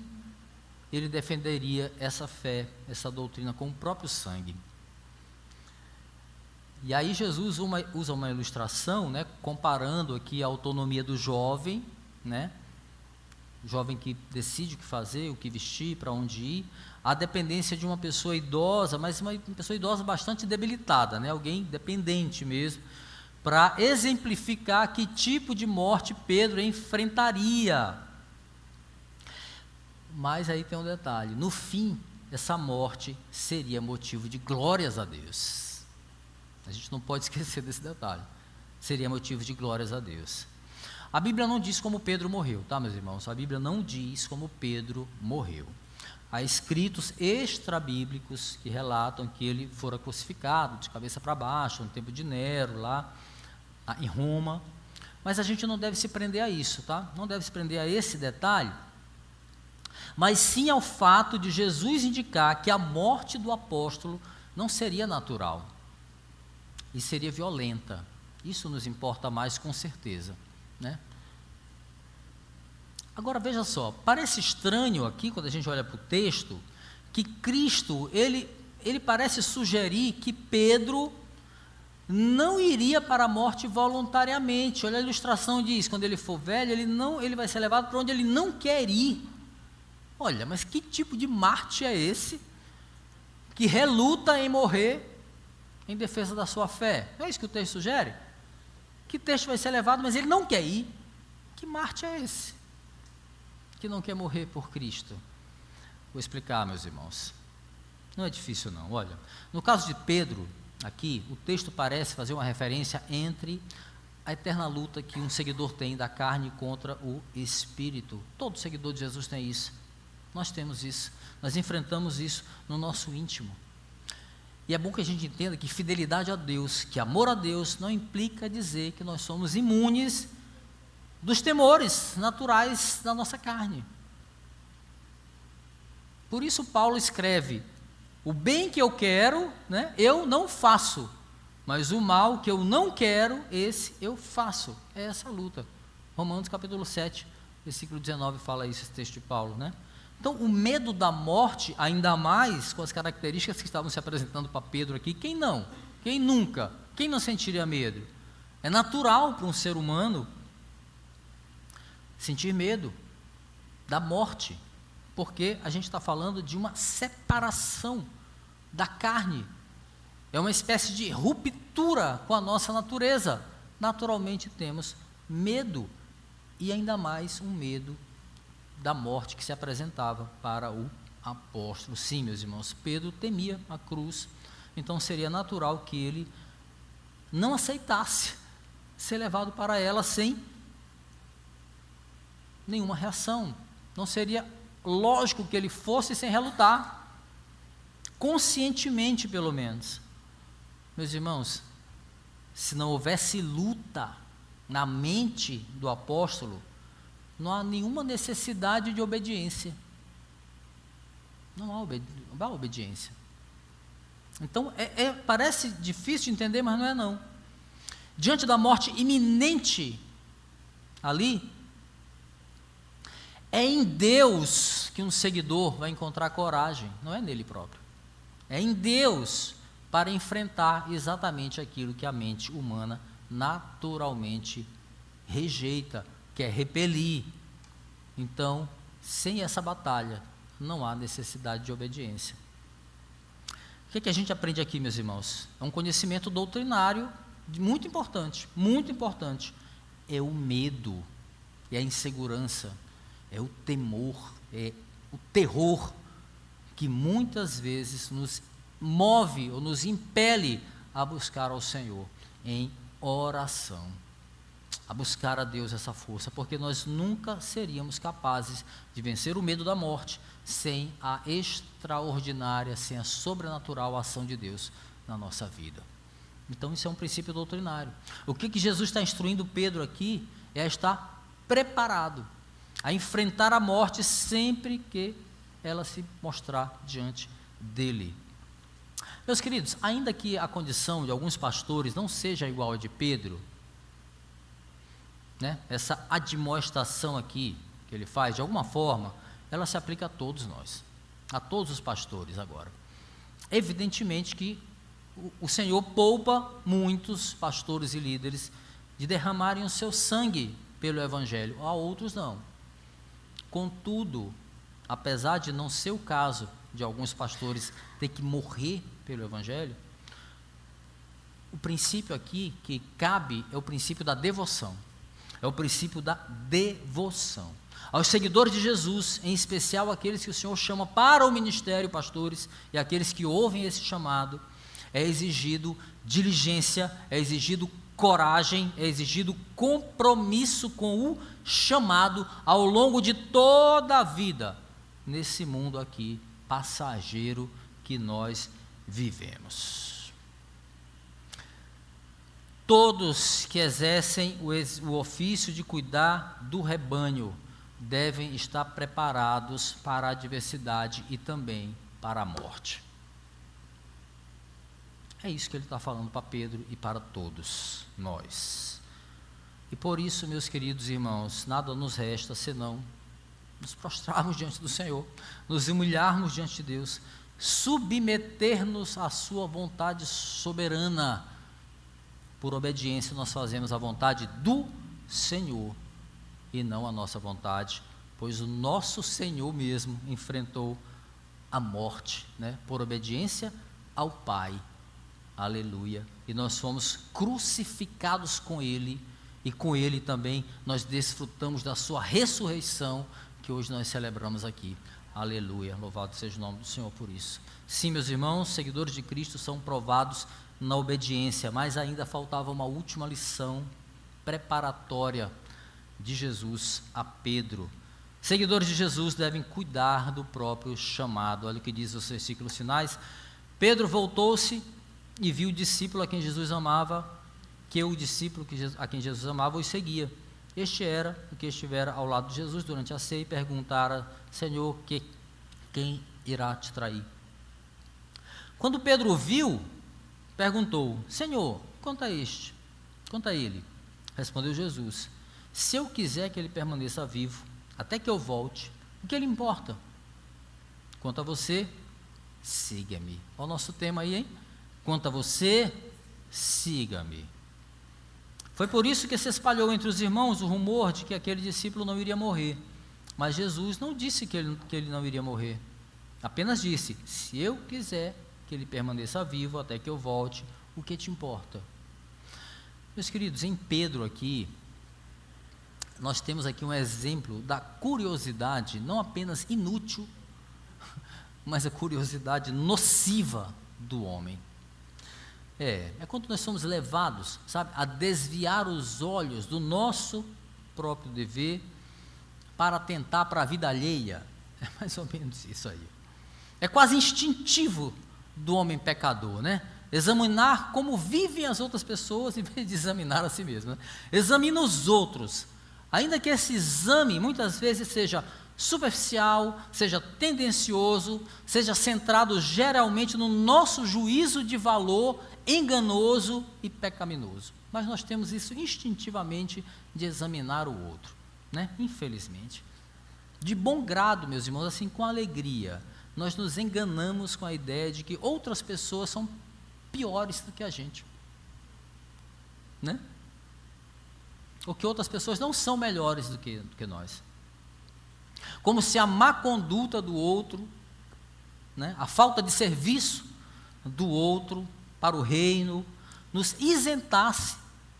ele defenderia essa fé, essa doutrina com o próprio sangue. E aí Jesus usa uma ilustração, né, comparando aqui a autonomia do jovem, né, o jovem que decide o que fazer, o que vestir, para onde ir, a dependência de uma pessoa idosa, mas uma pessoa idosa bastante debilitada, né, alguém dependente mesmo, para exemplificar que tipo de morte Pedro enfrentaria. Mas aí tem um detalhe, no fim, essa morte seria motivo de glórias a Deus. A gente não pode esquecer desse detalhe, seria motivo de glórias a Deus. A Bíblia não diz como Pedro morreu, tá, meus irmãos? A Bíblia não diz como Pedro morreu. Há escritos extrabíblicos que relatam que ele fora crucificado de cabeça para baixo, no tempo de Nero, lá em Roma. Mas a gente não deve se prender a isso, tá? Não deve se prender a esse detalhe, mas sim ao fato de Jesus indicar que a morte do apóstolo não seria natural, e seria violenta. Isso nos importa mais, com certeza, né? Agora veja só, parece estranho aqui, quando a gente olha para o texto, que Cristo, ele parece sugerir que Pedro não iria para a morte voluntariamente. Olha, a ilustração diz, quando ele for velho, ele vai ser levado para onde ele não quer ir. Olha, mas que tipo de Marte é esse, que reluta em morrer em defesa da sua fé? Não é isso que o texto sugere? Que texto vai ser levado, mas ele não quer ir? Que Marte é esse, que não quer morrer por Cristo? Vou explicar, meus irmãos. Não é difícil não. Olha, no caso de Pedro, aqui, o texto parece fazer uma referência entre a eterna luta que um seguidor tem da carne contra o Espírito. Todo seguidor de Jesus tem isso. Nós temos isso. Nós enfrentamos isso no nosso íntimo. E é bom que a gente entenda que fidelidade a Deus, que amor a Deus, não implica dizer que nós somos imunes dos temores naturais da nossa carne. Por isso Paulo escreve, o bem que eu quero, né, eu não faço, mas o mal que eu não quero, esse eu faço. É essa a luta. Romanos capítulo 7, versículo 19 fala isso, esse texto de Paulo, né? Então, o medo da morte, ainda mais com as características que estavam se apresentando para Pedro aqui, quem não? Quem nunca? Quem não sentiria medo? É natural para um ser humano sentir medo da morte, porque a gente está falando de uma separação da carne, é uma espécie de ruptura com a nossa natureza. Naturalmente temos medo, e ainda mais um medo da morte que se apresentava para o apóstolo. Sim, meus irmãos, Pedro temia a cruz, então seria natural que ele não aceitasse ser levado para ela sem nenhuma reação. Não seria lógico que ele fosse sem relutar, conscientemente pelo menos. Meus irmãos, se não houvesse luta na mente do apóstolo, não há nenhuma necessidade de obediência. Não há obediência. Então, parece difícil de entender, mas não é não. Diante da morte iminente ali, é em Deus que um seguidor vai encontrar coragem, não é nele próprio. É em Deus para enfrentar exatamente aquilo que a mente humana naturalmente rejeita, quer repelir. Então, sem essa batalha, não há necessidade de obediência. O que a gente aprende aqui, meus irmãos? É um conhecimento doutrinário muito importante, muito importante. É o medo, é a insegurança, é o temor, é o terror que muitas vezes nos move ou nos impele a buscar ao Senhor em oração, a buscar a Deus essa força, porque nós nunca seríamos capazes de vencer o medo da morte sem a extraordinária, sem a sobrenatural ação de Deus na nossa vida. Então isso é um princípio doutrinário. O que Jesus está instruindo Pedro aqui é a estar preparado, a enfrentar a morte sempre que ela se mostrar diante dele. Meus queridos, ainda que a condição de alguns pastores não seja igual a de Pedro, né, essa admoestação aqui que ele faz, de alguma forma, ela se aplica a todos nós, a todos os pastores agora. Evidentemente que o Senhor poupa muitos pastores e líderes de derramarem o seu sangue pelo Evangelho, a outros não. Contudo, apesar de não ser o caso de alguns pastores ter que morrer pelo Evangelho, o princípio aqui que cabe é o princípio da devoção. É o princípio da devoção. Aos seguidores de Jesus, em especial aqueles que o Senhor chama para o ministério, pastores, e aqueles que ouvem esse chamado, é exigido diligência, é exigido coragem, é exigido compromisso com o chamado ao longo de toda a vida, nesse mundo aqui, passageiro que nós vivemos. Todos que exercem o ofício de cuidar do rebanho devem estar preparados para a adversidade e também para a morte. É isso que ele está falando para Pedro e para todos nós. E por isso, meus queridos irmãos, nada nos resta senão nos prostrarmos diante do Senhor, nos humilharmos diante de Deus, submeter-nos à sua vontade soberana. Por obediência nós fazemos a vontade do Senhor e não a nossa vontade, pois o nosso Senhor mesmo enfrentou a morte, né, por obediência ao Pai. Aleluia. E nós fomos crucificados com Ele, e com Ele também nós desfrutamos da sua ressurreição, que hoje nós celebramos aqui. Aleluia. Louvado seja o nome do Senhor por isso. Sim, meus irmãos, seguidores de Cristo são provados na obediência, mas ainda faltava uma última lição preparatória de Jesus a Pedro. Seguidores de Jesus devem cuidar do próprio chamado. Olha o que diz os versículos finais. Pedro voltou-se e viu o discípulo a quem Jesus amava, que o discípulo a quem Jesus amava o seguia. Este era o que estivera ao lado de Jesus durante a ceia e perguntara: Senhor, quem irá te trair? Quando Pedro o viu, perguntou: Senhor, quanto a este? Quanto a ele? Respondeu Jesus: se eu quiser que ele permaneça vivo, até que eu volte, o que lhe importa? Quanto a você, siga-me. Olha o nosso tema aí, hein? Quanto a você, siga-me. Foi por isso que se espalhou entre os irmãos o rumor de que aquele discípulo não iria morrer. Mas Jesus não disse que ele não iria morrer. Apenas disse: se eu quiser que ele permaneça vivo até que eu volte, o que te importa? Meus queridos, em Pedro aqui, nós temos aqui um exemplo da curiosidade, não apenas inútil, mas a curiosidade nociva do homem. É quando nós somos levados, sabe, a desviar os olhos do nosso próprio dever para atentar para a vida alheia. É mais ou menos isso aí. É quase instintivo do homem pecador, né? Examinar como vivem as outras pessoas em vez de examinar a si mesmo, né? Examina os outros, ainda que esse exame muitas vezes seja superficial, seja tendencioso, seja centrado geralmente no nosso juízo de valor enganoso e pecaminoso. Mas nós temos isso instintivamente de examinar o outro, né? Infelizmente. De bom grado, meus irmãos, assim, com alegria, nós nos enganamos com a ideia de que outras pessoas são piores do que a gente, né? Ou que outras pessoas não são melhores do que nós. Como se a má conduta do outro, né, a falta de serviço do outro para o reino, nos isentasse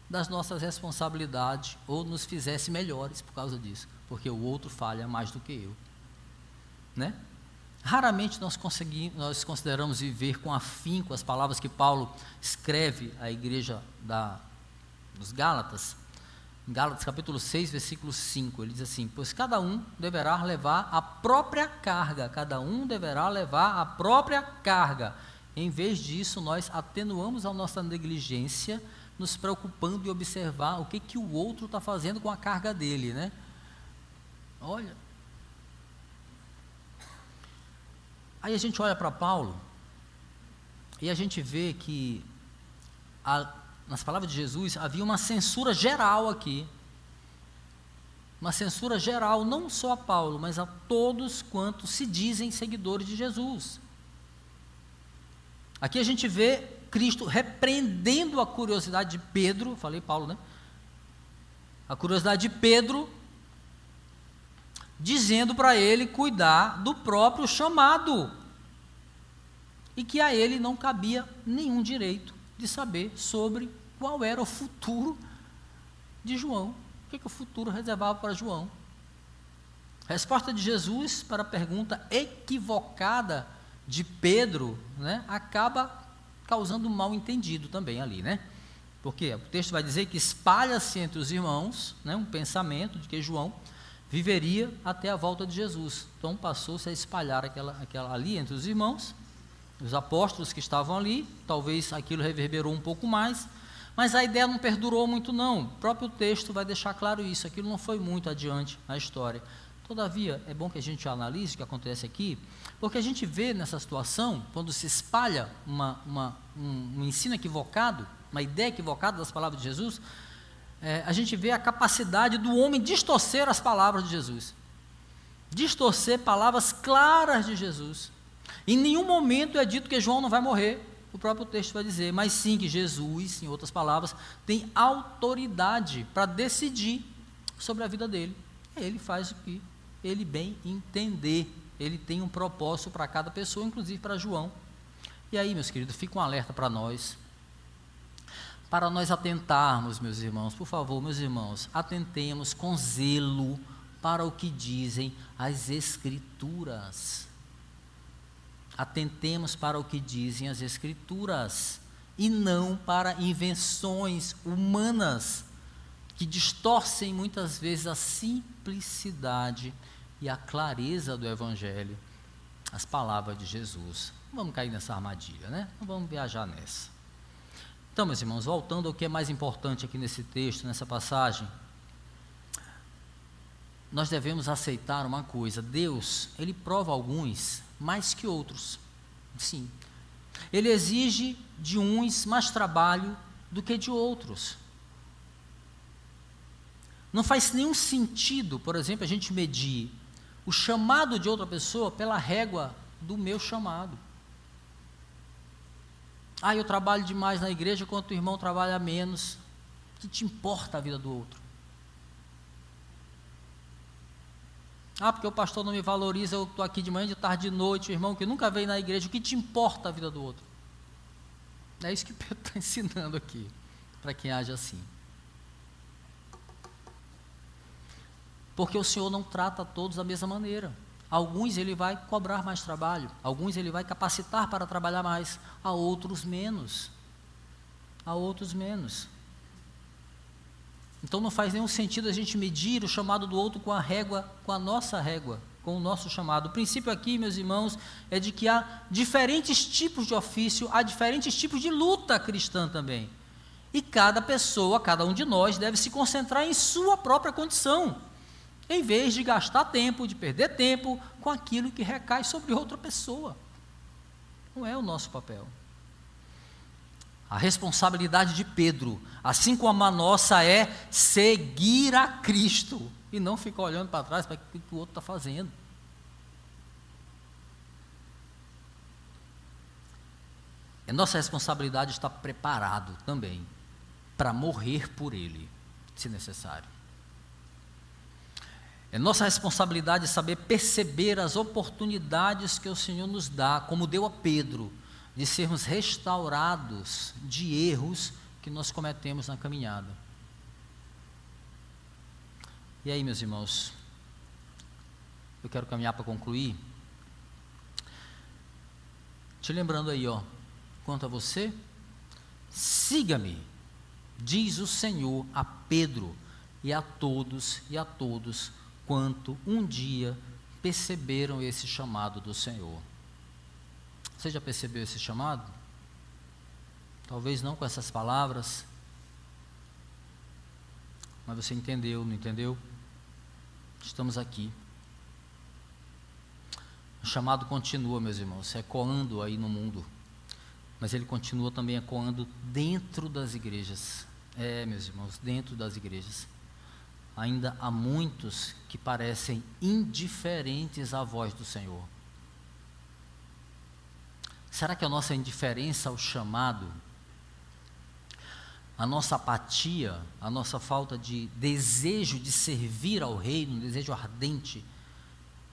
das nossas responsabilidades ou nos fizesse melhores por causa disso, porque o outro falha mais do que eu, né? Raramente nós consideramos viver com afinco as palavras que Paulo escreve à igreja dos Gálatas. Em Gálatas capítulo 6, versículo 5, ele diz assim: pois cada um deverá levar a própria carga, Em vez disso, nós atenuamos a nossa negligência, nos preocupando em observar o que o outro está fazendo com a carga dele, né? Olha. Aí a gente olha para Paulo e a gente vê que nas palavras de Jesus havia uma censura geral aqui. Uma censura geral não só a Paulo, mas a todos quantos se dizem seguidores de Jesus. Aqui a gente vê Cristo repreendendo a curiosidade de Pedro, falei Paulo, né? A curiosidade de Pedro, dizendo para ele cuidar do próprio chamado, e que a ele não cabia nenhum direito de saber sobre qual era o futuro de João, o que o futuro reservava para João. A resposta de Jesus para a pergunta equivocada de Pedro, né, acaba causando um mal entendido também ali, né? Porque o texto vai dizer que espalha-se entre os irmãos, né, um pensamento de que João viveria até a volta de Jesus. Então passou-se a espalhar aquela ali entre os irmãos, os apóstolos que estavam ali. Talvez aquilo reverberou um pouco mais, mas a ideia não perdurou muito não. O próprio texto vai deixar claro isso, aquilo não foi muito adiante na história. Todavia, é bom que a gente analise o que acontece aqui, porque a gente vê nessa situação, quando se espalha um ensino equivocado, uma ideia equivocada das palavras de Jesus, a gente vê a capacidade do homem distorcer as palavras de Jesus, distorcer palavras claras de Jesus. Em nenhum momento é dito que João não vai morrer, o próprio texto vai dizer, mas sim que Jesus, em outras palavras, tem autoridade para decidir sobre a vida dele. Ele faz o que ele bem entender, ele tem um propósito para cada pessoa, inclusive para João. E aí, meus queridos, fica um alerta para nós atentarmos, meus irmãos, por favor, meus irmãos, atentemos com zelo para o que dizem as Escrituras. Atentemos para o que dizem as Escrituras, e não para invenções humanas, que distorcem muitas vezes a simplicidade e a clareza do Evangelho, as palavras de Jesus. Não vamos cair nessa armadilha, né? Não vamos viajar nessa. Então, meus irmãos, voltando ao que é mais importante aqui nesse texto, nessa passagem, nós devemos aceitar uma coisa: Deus, Ele prova alguns mais que outros, sim. Ele exige de uns mais trabalho do que de outros. Não faz nenhum sentido, por exemplo, a gente medir o chamado de outra pessoa pela régua do meu chamado. Eu trabalho demais na igreja, enquanto o irmão trabalha menos. O que te importa a vida do outro? Porque o pastor não me valoriza, eu estou aqui de manhã, de tarde, de noite, o irmão que nunca veio na igreja, o que te importa a vida do outro? É isso que Pedro está ensinando aqui, para quem age assim. Porque o Senhor não trata todos da mesma maneira. Alguns Ele vai cobrar mais trabalho, alguns Ele vai capacitar para trabalhar mais, a outros menos. Então não faz nenhum sentido a gente medir o chamado do outro com a nossa régua, com o nosso chamado. O princípio aqui, meus irmãos, é de que há diferentes tipos de ofício, há diferentes tipos de luta cristã também. E cada pessoa, cada um de nós, deve se concentrar em sua própria condição, em vez de gastar tempo, de perder tempo com aquilo que recai sobre outra pessoa. Não é o nosso papel. A responsabilidade de Pedro, assim como a nossa, é seguir a Cristo e não ficar olhando para trás para o que o outro está fazendo. É nossa responsabilidade estar preparado também para morrer por Ele, se necessário. É nossa responsabilidade saber perceber as oportunidades que o Senhor nos dá, como deu a Pedro, de sermos restaurados de erros que nós cometemos na caminhada. E aí, meus irmãos, eu quero caminhar para concluir, te lembrando aí, quanto a você, siga-me, diz o Senhor a Pedro e a todos quanto um dia perceberam esse chamado do Senhor. Você já percebeu esse chamado? Talvez não com essas palavras, mas você entendeu, não entendeu? Estamos aqui. O chamado continua, meus irmãos, ecoando aí no mundo, mas ele continua também ecoando dentro das igrejas. Meus irmãos, dentro das igrejas. Ainda há muitos que parecem indiferentes à voz do Senhor. Será que a nossa indiferença ao chamado, a nossa apatia, a nossa falta de desejo de servir ao reino, um desejo ardente,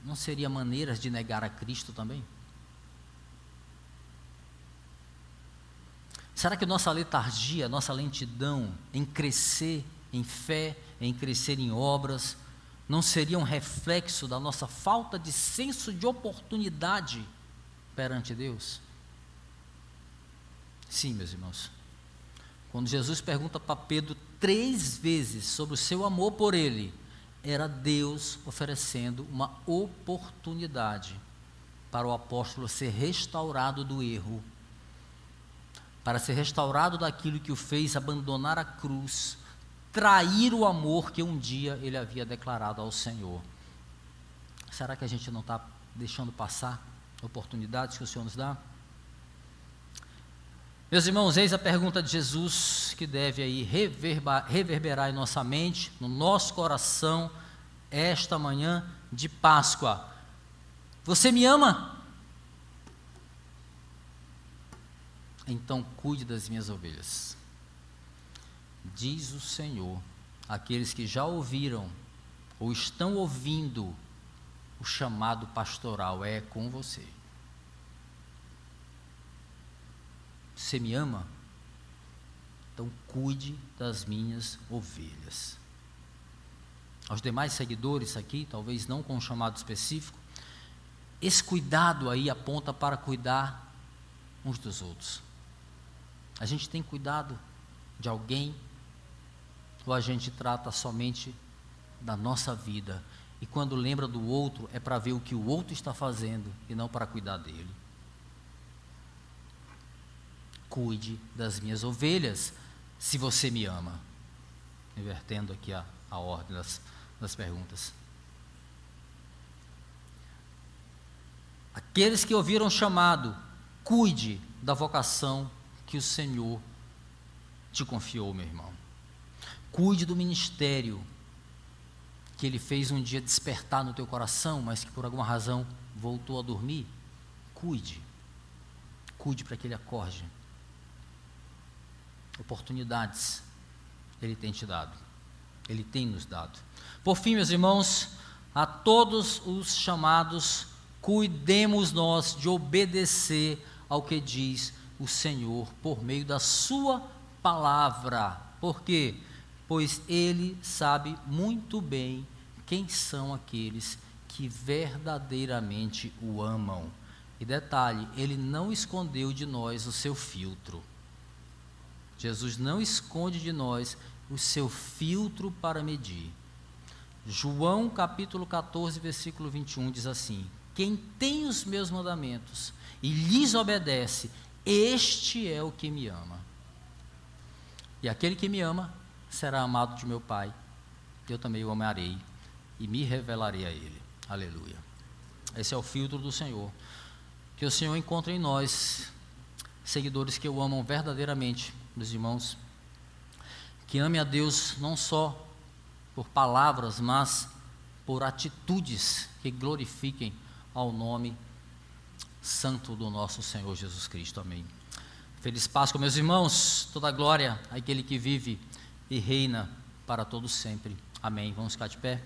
não seria maneiras de negar a Cristo também? Será que nossa letargia, nossa lentidão em crescer em fé, em crescer em obras, não seria um reflexo da nossa falta de senso de oportunidade perante Deus? Sim, meus irmãos. Quando Jesus pergunta para Pedro 3 vezes sobre o seu amor por ele, era Deus oferecendo uma oportunidade para o apóstolo ser restaurado do erro, para ser restaurado daquilo que o fez abandonar a cruz, trair o amor que um dia ele havia declarado ao Senhor. Será que a gente não está deixando passar oportunidades que o Senhor nos dá? Meus irmãos, eis a pergunta de Jesus que deve aí reverberar em nossa mente, no nosso coração, esta manhã de Páscoa. Você me ama? Então cuide das minhas ovelhas. Diz o Senhor, aqueles que já ouviram ou estão ouvindo o chamado pastoral é com você. Você me ama? Então cuide das minhas ovelhas. Aos demais seguidores aqui, talvez não com um chamado específico, esse cuidado aí aponta para cuidar uns dos outros. A gente tem cuidado de alguém, ou a gente trata somente da nossa vida, e quando lembra do outro, é para ver o que o outro está fazendo, e não para cuidar dele. Cuide das minhas ovelhas, se você me ama. Invertendo aqui a ordem das perguntas. Aqueles que ouviram o chamado, cuide da vocação que o Senhor te confiou, meu irmão. Cuide do ministério que Ele fez um dia despertar no teu coração, mas que por alguma razão voltou a dormir. Cuide para que ele acorde. Oportunidades Ele tem te dado, Ele tem nos dado. Por fim, meus irmãos, a todos os chamados, cuidemos nós de obedecer ao que diz o Senhor por meio da sua palavra. Por quê? Pois Ele sabe muito bem quem são aqueles que verdadeiramente o amam. E detalhe, Ele não escondeu de nós o seu filtro. Jesus não esconde de nós o seu filtro para medir. João capítulo 14, versículo 21 diz assim: quem tem os meus mandamentos e lhes obedece, este é o que me ama. E aquele que me ama será amado de meu Pai. Eu também o amarei e me revelarei a ele. Aleluia. Esse é o filtro do Senhor. Que o Senhor encontre em nós seguidores que o amam verdadeiramente, meus irmãos. Que ame a Deus não só por palavras, mas por atitudes que glorifiquem ao nome santo do nosso Senhor Jesus Cristo. Amém. Feliz Páscoa, meus irmãos. Toda glória àquele que vive e reina para todos sempre. Amém. Vamos ficar de pé.